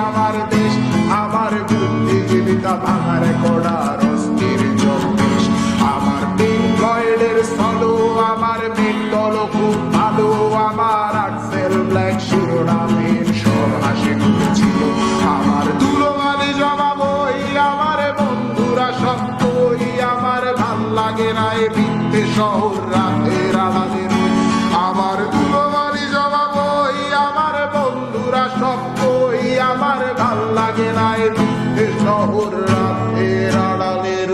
আমার দেশ, আমার বুদ্ধিজীবিতা ভাঙার কড়ার অস্থির জগদীশ। আমার পিঙ্ক ফ্লয়েডের সলো, আমার মেন্টল খুব ভালো, আমার আর্টসেল ব্ল্যাক শিরোনামের সব হাসি খুঁজেছিল। আমার ধুলোবালি জমা বই, আমার বন্ধুরা সব বই, আমার ভাল লাগে না এ বৃত্তে শহর রাতের আলাদের। আমার ধুলোবালি জমা বই, আমার বন্ধুরা সব বই, আমার ভাল লাগে না এ বৃত্তে শহর রাতের আড়ালের।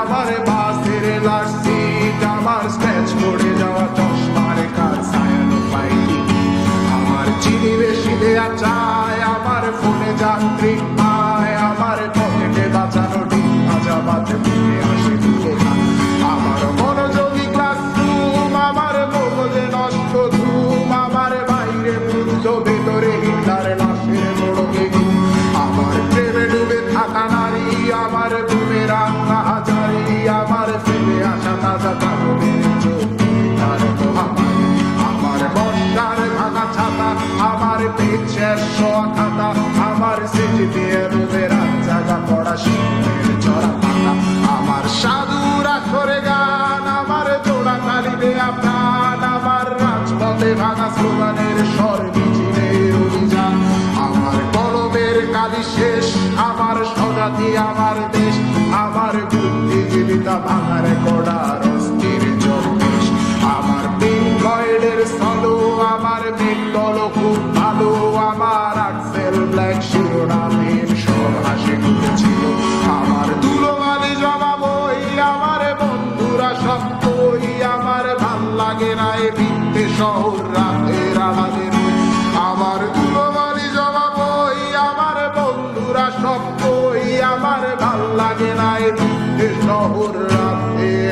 আমার বাসের লাশ সিট, আমার স্ক্র্যাচ পড়ে যাওয়া চশমার কাজ ছায়ানো পাইনি। আমার চিনি বেশি দেয়া চায়, আমার ফোনে যান্ত্রিক পায়, আমার পকেটে বাঁচানো ডিম ভাজা বাতে মুখে আসে দুটো ভাত। আমার মনোযোগী ক্লাসরুম, আমার মগজে নষ্ট ধুম, আমার বাইরে বুদ্ধ ভেতরে হিটলার লাশের মোড়কে ঘুম। আমার প্রেমে ডুবে থাকা নারী, আমার ঘুমে রাখা হাজারি, আমার ফেলে আসা তাজা কাগজের চোখ তার মহামারী। আমার বর্ষার ভাঙা ছাতা, আমার পেট শেষ হওয়া খাতা, আমার স্মৃতি দিয়ে রুমে রাত জাগা পড়া শীতের চড়া পাতা। আমার সাধুর আখরে গান, আমার জোড়া তালি দেয়া প্রাণ, আমার রাজপথে ভাঙা স্লোগানের স্বর মিছিলের অভিযান। আমার কলমের কালি শেষ, আমার স্বজাতি আমার দেশ, আমার বুদ্ধিজীবিতা ভাঙার কড়ার অস্থির জগদীশ। আমার পিঙ্ক ফ্লয়েডের সলো, আমার মেন্টল খুব ভালো, আমার আর্টসেল ব্ল্যাক শিরোনামের সব হাসি খুঁজেছিল। আমার ধুলোবালি জমা বই, আমার বন্ধুরা সব বই, আমার ভাল লাগে না এ বৃত্তে শহর রাতের আলাদের। আমার ধুলোবালি জমা বই, আমার বন্ধুরা সব বই, আমার ভাল লাগে না এ বৃত্তে শহর রাতের